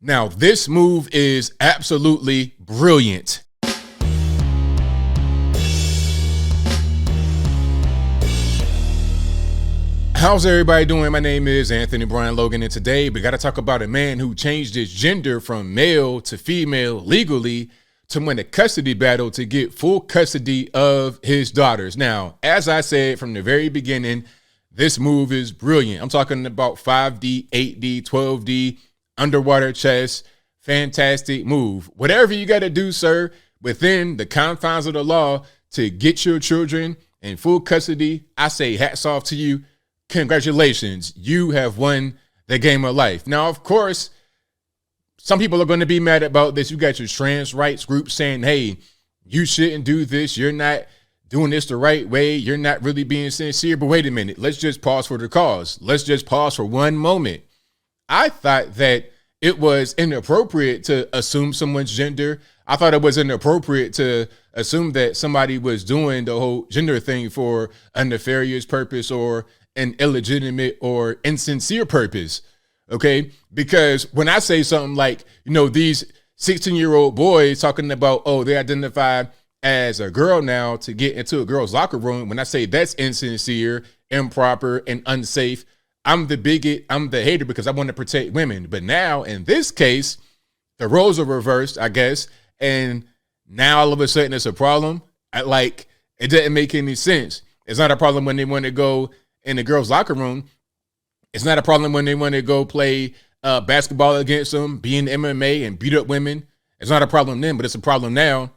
Now, this move is absolutely brilliant. How's everybody doing? My name is Anthony Brian Logan, and today we got to talk about a man who changed his gender from male to female legally to win a custody battle to get full custody of his daughters. Now, as I said from the very beginning, this move is brilliant. I'm talking about 5D, 8D, 12D, underwater chess, fantastic move. Whatever you got to do, sir, within the confines of the law to get your children in full custody, I say hats off to you. Congratulations, you have won the game of life. Now, of course, some people are going to be mad about this. You got your trans rights group saying, hey, you shouldn't do this. You're not doing this the right way. You're not really being sincere. But wait a minute. Let's just pause for the cause. Let's just pause for one moment. I thought that it was inappropriate to assume someone's gender. I thought it was inappropriate to assume that somebody was doing the whole gender thing for a nefarious purpose or an illegitimate or insincere purpose, okay? Because when I say something like, these 16-year-old boys talking about, oh, they identify as a girl now to get into a girl's locker room, when I say that's insincere, improper, and unsafe, I'm the bigot, I'm the hater because I want to protect women. But now, in this case, the roles are reversed, I guess, and now all of a sudden it's a problem. It doesn't make any sense. It's not a problem when they want to go in the girls' locker room. It's not a problem when they want to go play basketball against them, be in MMA and beat up women. It's not a problem then, but it's a problem now.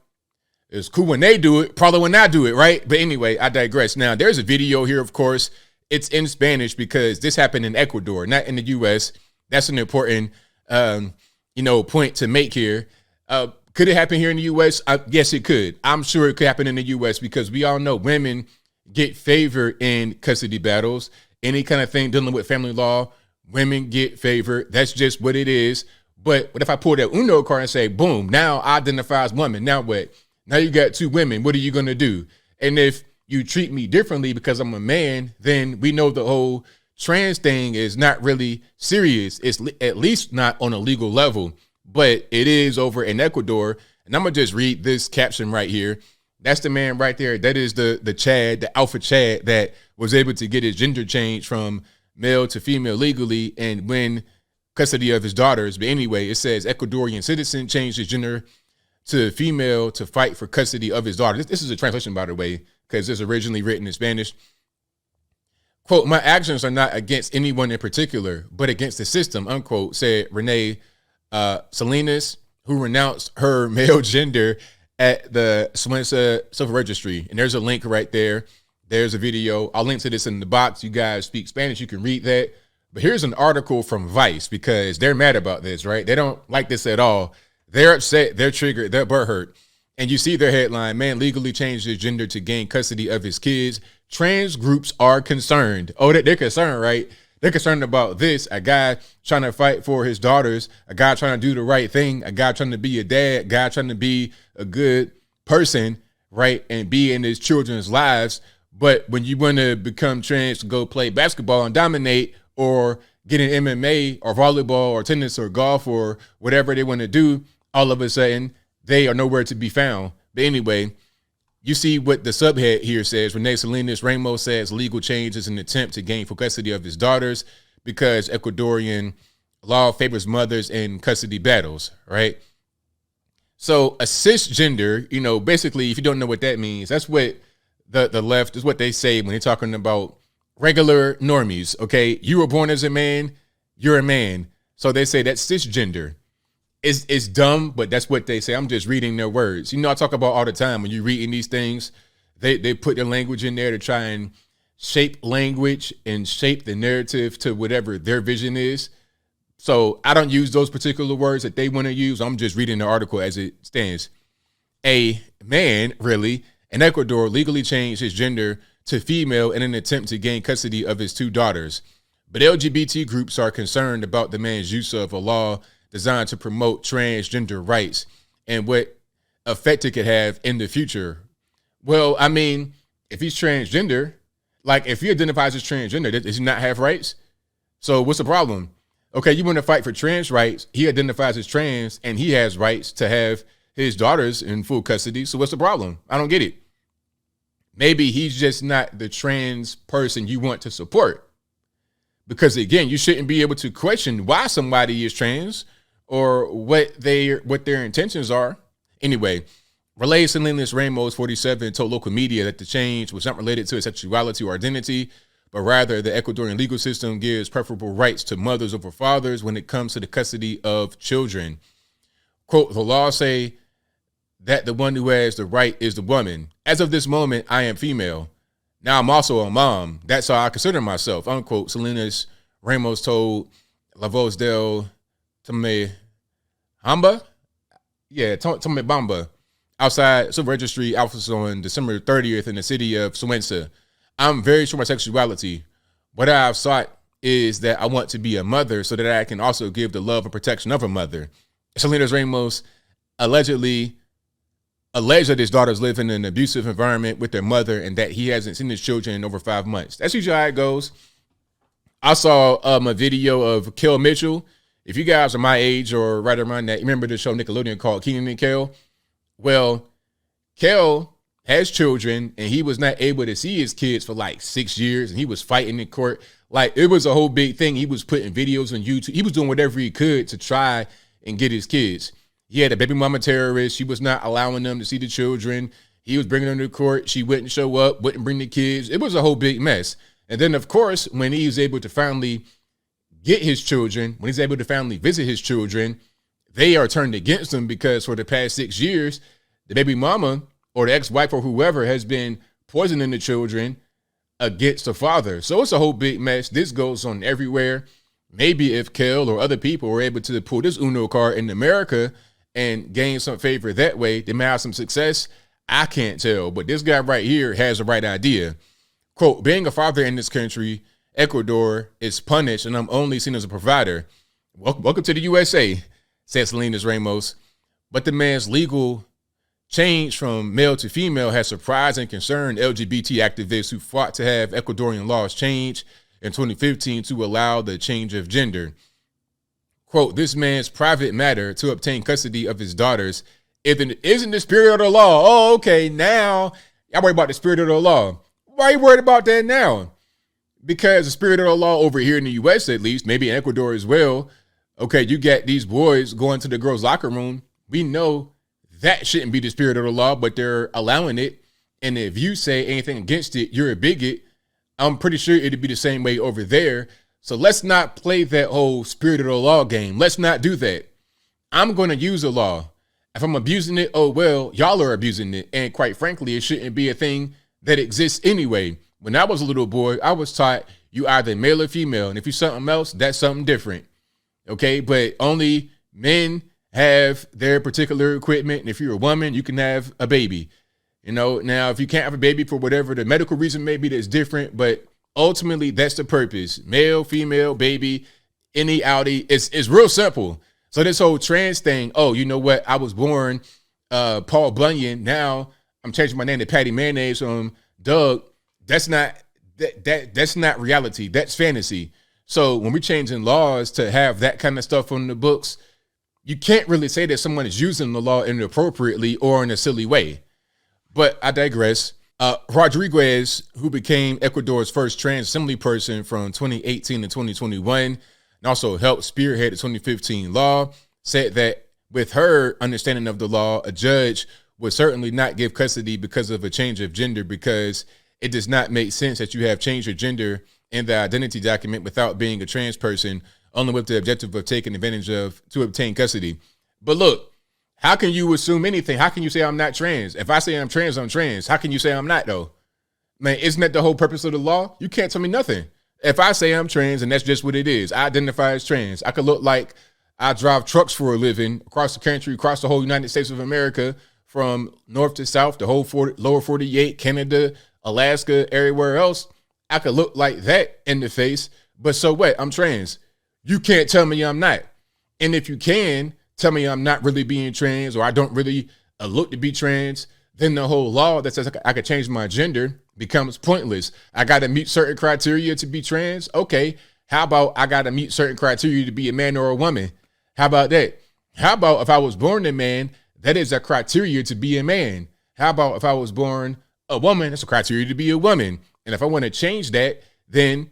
It's cool when they do it, problem when I do it, right? But anyway, I digress. Now, there's a video here, of course. It's in Spanish because this happened in Ecuador, not in the U.S. That's an important, point to make here. Could it happen here in the U.S.? Yes, it could. I'm sure it could happen in the U.S. because we all know women get favored in custody battles. Any kind of thing dealing with family law, women get favored. That's just what it is. But what if I pull that Uno card and say, boom, now I identify as woman. Now what? Now you got two women. What are you going to do? And if you treat me differently because I'm a man, then we know the whole trans thing is not really serious. It's at least not on a legal level, but it is over in Ecuador. And I'm going to just read this caption right here. That's the man right there. That is the Chad, the alpha Chad that was able to get his gender changed from male to female legally and win custody of his daughters. But anyway, it says Ecuadorian citizen changed his gender to female to fight for custody of his daughter. This is a translation, by the way, because it's originally written in Spanish. Quote, my actions are not against anyone in particular, but against the system, unquote, said Renee Salinas, who renounced her male gender at the Swensa Civil Registry. And there's a link right there. There's a video. I'll link to this in the box. You guys speak Spanish. You can read that. But here's an article from Vice because they're mad about this, right? They don't like this at all. They're upset. They're triggered. They're butthurt. And you see their headline, man legally changed his gender to gain custody of his kids. Trans groups are concerned. Oh, they're concerned, right? They're concerned about this, a guy trying to fight for his daughters, a guy trying to do the right thing, a guy trying to be a dad, a guy trying to be a good person, right, and be in his children's lives. But when you want to become trans to go play basketball and dominate or get in MMA or volleyball or tennis or golf or whatever they want to do, all of a sudden they are nowhere to be found. But anyway, you see what the subhead here says. Renee Salinas Ramos says legal change is an attempt to gain full custody of his daughters because Ecuadorian law favors mothers in custody battles, right? So a cisgender, basically, if you don't know what that means, that's what the left is what they say when they're talking about regular normies, okay? You were born as a man, you're a man. So they say that's cisgender. It's dumb, but that's what they say. I'm just reading their words. I talk about all the time when you're reading these things, they put their language in there to try and shape language and shape the narrative to whatever their vision is. So I don't use those particular words that they want to use. I'm just reading the article as it stands. A man, really, in Ecuador legally changed his gender to female in an attempt to gain custody of his two daughters. But LGBT groups are concerned about the man's use of a law designed to promote transgender rights and what effect it could have in the future. Well, I mean, if he's transgender, like if he identifies as transgender, does he not have rights? So what's the problem? Okay, you want to fight for trans rights. He identifies as trans and he has rights to have his daughters in full custody. So what's the problem? I don't get it. Maybe he's just not the trans person you want to support. Because again, you shouldn't be able to question why somebody is trans or what their intentions are. Anyway, Relay Salinas Ramos, 47, told local media that the change was not related to his sexuality or identity, but rather the Ecuadorian legal system gives preferable rights to mothers over fathers when it comes to the custody of children. Quote, the law say that the one who has the right is the woman. As of this moment, I am female. Now I'm also a mom. That's how I consider myself, unquote. Salinas Ramos told La Voz del Tomebamba, Tomebamba, outside civil registry office on December 30th in the city of Suensa. I'm very sure my sexuality. What I've sought is that I want to be a mother so that I can also give the love and protection of a mother. Salinas Ramos alleged that his daughters live in an abusive environment with their mother and that he hasn't seen his children in over 5 months. That's usually how it goes. I saw a video of Kel Mitchell. If you guys are my age or right around that, you remember the show Nickelodeon called Kenan and Kel? Well, Kel has children and he was not able to see his kids for like 6 years and he was fighting in court. Like it was a whole big thing. He was putting videos on YouTube. He was doing whatever he could to try and get his kids. He had a baby mama terrorist. She was not allowing them to see the children. He was bringing them to court. She wouldn't show up, wouldn't bring the kids. It was a whole big mess. And then, of course, when he was able to finally get his children, when he's able to finally visit his children, they are turned against him because for the past 6 years, the baby mama or the ex-wife or whoever has been poisoning the children against the father. So it's a whole big mess. This goes on everywhere. Maybe if Kel or other people were able to pull this Uno card in America and gain some favor that way, they may have some success. I can't tell, but this guy right here has the right idea. Quote, being a father in this country, Ecuador, is punished and I'm only seen as a provider. Welcome to the USA, said Salinas Ramos. But the man's legal change from male to female has surprised and concerned LGBT activists who fought to have Ecuadorian laws change in 2015 to allow the change of gender. Quote, this man's private matter to obtain custody of his daughters isn't the spirit of the law. Oh, okay, now y'all worry about the spirit of the law. Why are you worried about that now? Because the spirit of the law over here in the U.S., at least, maybe in Ecuador as well, okay, you got these boys going to the girls' locker room. We know that shouldn't be the spirit of the law, but they're allowing it. And if you say anything against it, you're a bigot. I'm pretty sure it'd be the same way over there. So let's not play that whole spirit of the law game. Let's not do that. I'm going to use the law. If I'm abusing it, oh, well, y'all are abusing it. And quite frankly, it shouldn't be a thing that exists anyway. When I was a little boy, I was taught you either male or female. And if you're something else, that's something different. Okay, but only men have their particular equipment. And if you're a woman, you can have a baby. You know, now, if you can't have a baby for whatever the medical reason may be, that's different. But ultimately, that's the purpose. Male, female, baby, any outie. It's real simple. So this whole trans thing, oh, you know what? I was born Paul Bunyan. Now I'm changing my name to Patty Mayonnaise from Doug. That's not that's not reality. That's fantasy. So when we're changing laws to have that kind of stuff on the books, you can't really say that someone is using the law inappropriately or in a silly way. But I digress. Rodriguez, who became Ecuador's first trans assembly person from 2018 to 2021, and also helped spearhead the 2015 law, said that with her understanding of the law, a judge would certainly not give custody because of a change of gender, because it does not make sense that you have changed your gender in the identity document without being a trans person, only with the objective of taking advantage of to obtain custody. But look, how can you assume anything? How can you say I'm not trans? If I say I'm trans, I'm trans. How can you say I'm not, though? Man, isn't that the whole purpose of the law? You can't tell me nothing. If I say I'm trans and that's just what it is, I identify as trans. I could look like I drive trucks for a living across the country, across the whole United States of America, from north to south, the whole lower 48, Canada, Alaska, everywhere else. I could look like that in the face, but so what? I'm trans. You can't tell me I'm not. And if you can tell me I'm not really being trans, or I don't really look to be trans, then the whole law that says I could change my gender becomes pointless. I got to meet certain criteria to be trans. Okay, How about I got to meet certain criteria to be a man or a woman? How about that? How about if I was born a man, that is a criteria to be a man? How about if I was born a woman, that's a criteria to be a woman? And if I want to change that, then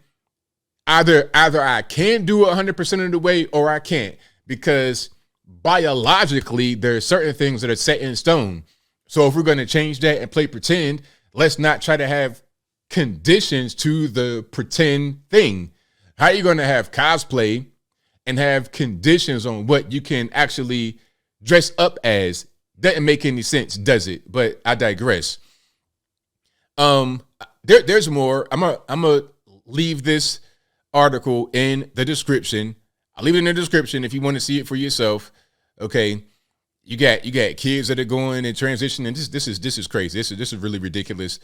either I can do it 100% of the way or I can't, because biologically there are certain things that are set in stone. So if we're going to change that and play pretend, let's not try to have conditions to the pretend thing. How are you going to have cosplay and have conditions on what you can actually dress up as? Doesn't make any sense, does it? But I digress. There's more. I'm gonna leave this article in the description. I'll leave it in the description if you want to see it for yourself. Okay. You got kids that are going and transitioning. This is crazy. This is really ridiculous.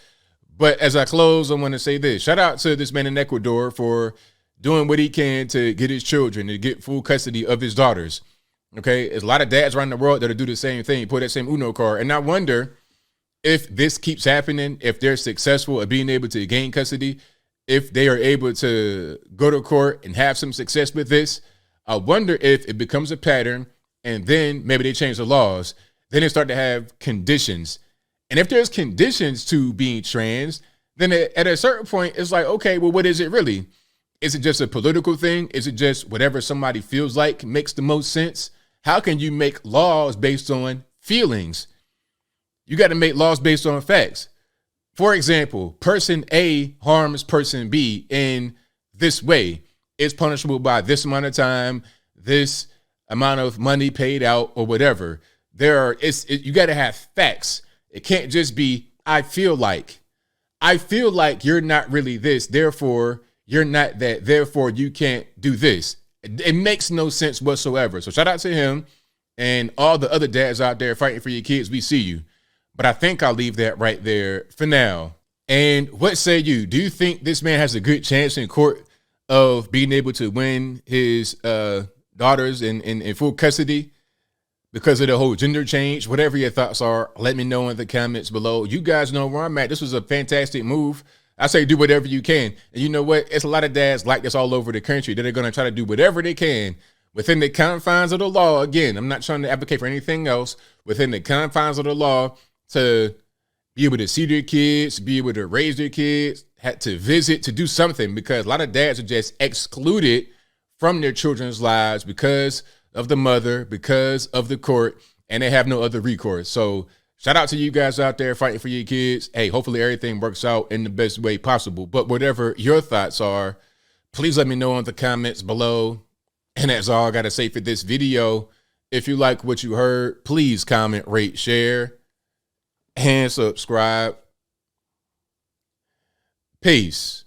But as I close, I want to say this. Shout out to this man in Ecuador for doing what he can to get his children, to get full custody of his daughters. Okay. There's a lot of dads around the world that'll do the same thing, put that same Uno card. And I wonder if this keeps happening, if they're successful at being able to gain custody, if they are able to go to court and have some success with this. I wonder if it becomes a pattern, and then maybe they change the laws. Then they start to have conditions. And if there's conditions to being trans, then at a certain point, it's like, okay, well, what is it really? Is it just a political thing? Is it just whatever somebody feels like makes the most sense? How can you make laws based on feelings? You got to make laws based on facts. For example, person A harms person B in this way. It's punishable by this amount of time, this amount of money paid out, or whatever. You got to have facts. It can't just be, I feel like you're not really this, therefore you're not that, therefore you can't do this. It makes no sense whatsoever. So shout out to him and all the other dads out there fighting for your kids. We see you. But I think I'll leave that right there for now. And what say you? Do you think this man has a good chance in court of being able to win his daughters in full custody because of the whole gender change? Whatever your thoughts are, let me know in the comments below. You guys know where I'm at. This was a fantastic move. I say do whatever you can. And you know what? It's a lot of dads like this all over the country that are going to try to do whatever they can within the confines of the law. Again, I'm not trying to advocate for anything else. Within the confines of the law, to be able to see their kids, be able to raise their kids, had to visit, to do something, because a lot of dads are just excluded from their children's lives because of the mother, because of the court, and they have no other recourse. So shout out to you guys out there fighting for your kids. Hey, hopefully everything works out in the best way possible. But whatever your thoughts are, please let me know in the comments below. And that's all I got to say for this video. If you like what you heard, please comment, rate, share, and subscribe. Peace.